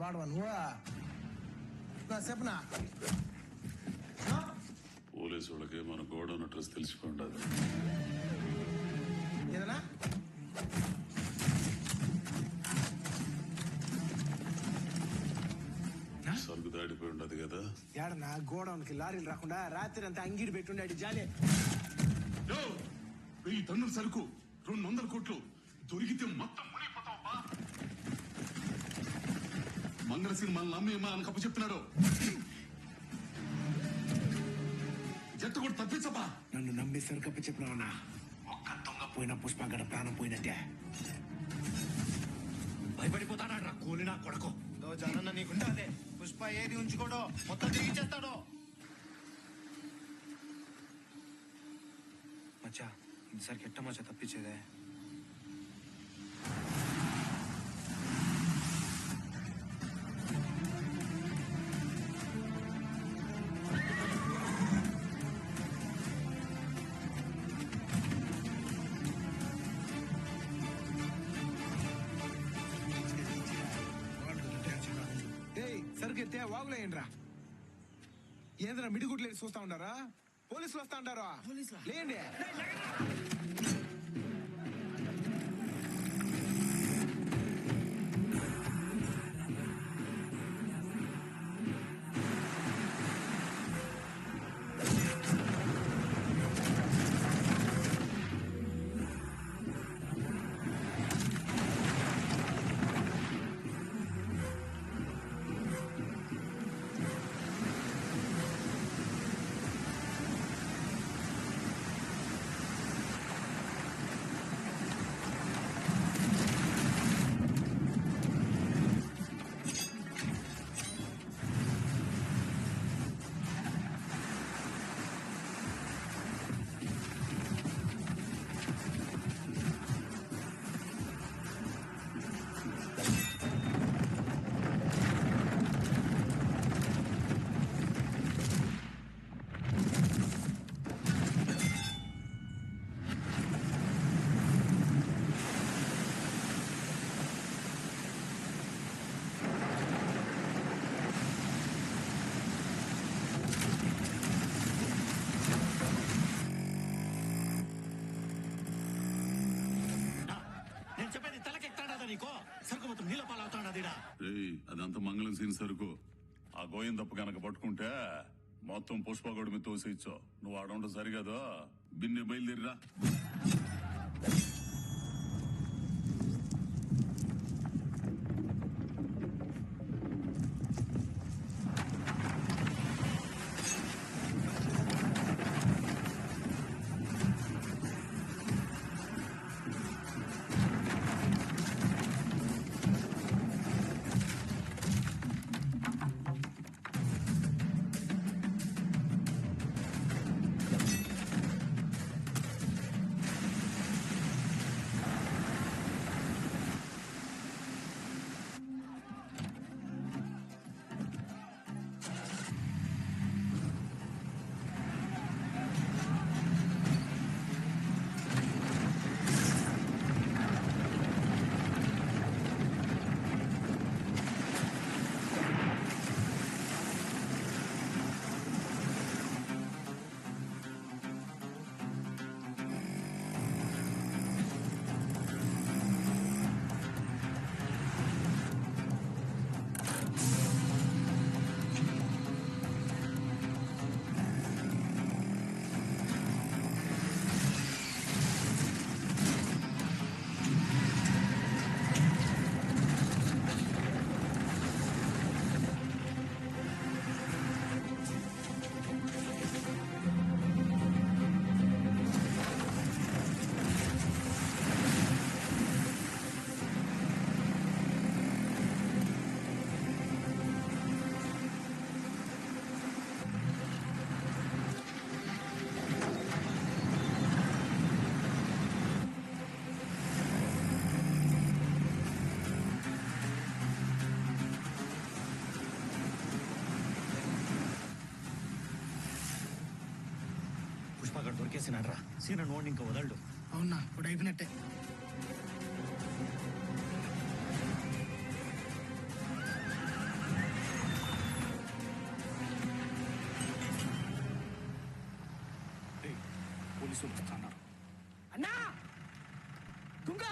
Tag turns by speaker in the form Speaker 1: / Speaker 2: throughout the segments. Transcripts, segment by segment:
Speaker 1: వాడవా నువ్వు చెప్పనా?
Speaker 2: పోలీసు వాళ్ళకి మన గోడౌన్ అడ్రస్ తెలిసిపోయిండదు.
Speaker 1: ఏదన్నా
Speaker 2: సరుకు దాడిపోయి ఉండదు కదా.
Speaker 1: ఏడన్నా గోడౌన్ కి లారీలు రాకుండా రాత్రి అంతా అంగీడి పెట్టుండాడు జాలే.
Speaker 3: 1000 టన్నుల సరుకు 200 కోట్లు దొరికితే మొత్తం మునిగిపోతావా? మంగళసిరి మన నమ్మేమా అని కప్పు చెప్తున్నాడు. జట్టు కూడా తప్పించపా.
Speaker 1: నన్ను నమ్మి సరుకప్ప చెప్పినావన్నా, ఒక్క దొంగ పోయిన పుష్పగడ ప్రాణం పోయినట్టే.
Speaker 4: భయపడిపోతాడా కూలినా కొడకు.
Speaker 5: జనన్న నీకుండాలే, పుష్ప ఏది ఉంచుకోడో మొత్తం తెగించేస్తాడో.
Speaker 6: మచ్చా ఈసారికి ఎట్ట మచ్చా తప్పించేదే?
Speaker 1: సరుకెత్తే వాగులేయండిరా. ఏంద్రా మిడిగుడ్లు చూస్తా ఉండారా? పోలీసులు వస్తా ఉంటారా? లేండి.
Speaker 2: అదంతా మంగళం సీన్ సరుకు. ఆ గోయం తప్పు కనుక పట్టుకుంటే మొత్తం పుష్పగోడు మీద తోసేయచ్చు. నువ్వు ఆడంట సరిగదు. బిన్నె బయలుదేరిరా.
Speaker 4: పుష్పగడ్ దొరికేసినాడ్రా. సీన నోడిని ఇంకా వదలడు.
Speaker 1: అవునా? ఇప్పుడు అయిపోయినట్టే. చూపిస్తున్నారు. అన్నా దుంగ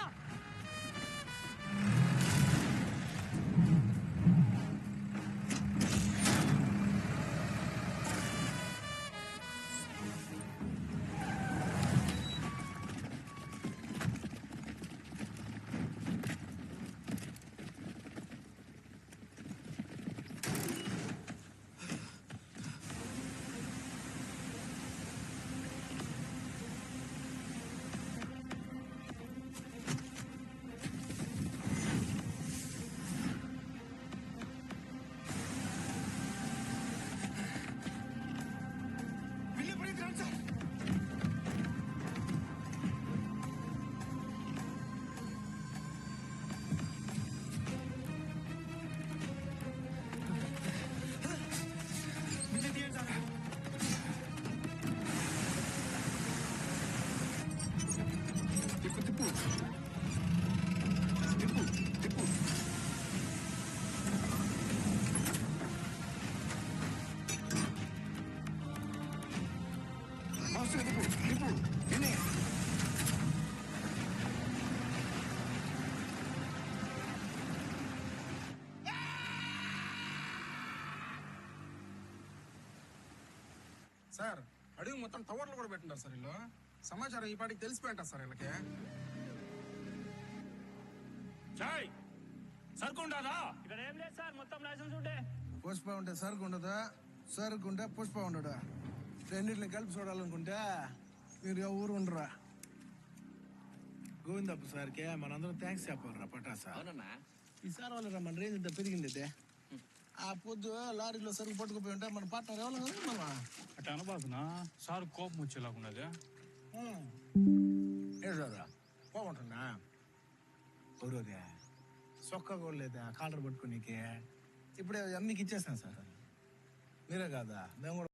Speaker 6: సార్ అడుగు మొత్తం టవర్లు కూడా పెట్టినారు సార్ వీళ్ళు. సమాచారం ఈ పాటికి తెలిసిపోయింటారు సార్ వీళ్ళకి.
Speaker 7: చాయ్ సరుకుండాదా ఇక్కడ ఏం లేదు సార్, మొత్తం లైసెన్స్ ఉంటే
Speaker 8: పుష్ప ఉంటే సరుకు ఉండదా, సరుకు ఉంటే పుష్ప ఉండడా. రెండింటిని కలిపి చూడాలనుకుంటే మీరు ఊరు ఉండరా. గోవిందప్ప సార్కే మనందరం థ్యాంక్స్ చెప్పాలరా పటాసా. ఈసారి వాళ్ళు మన రేంజ్ ఇంత పెరిగింది. ఆ పొద్దు లారీలో సరుకు పట్టుకుపోయి ఉంటే మన పార్ట్నర్ ఎవరు కదా మనం
Speaker 7: అట్లా అనబాకునా సార్ కోపం వచ్చేలాగున్నది.
Speaker 8: ఏ సారా పోమంటున్నా ఊరుదే సొక్క కూడా లేదా కాలర్ పట్టుకునేకి. ఇప్పుడే అన్నికి ఇచ్చేస్తాను సార్. మీరే కాదా మేము కూడా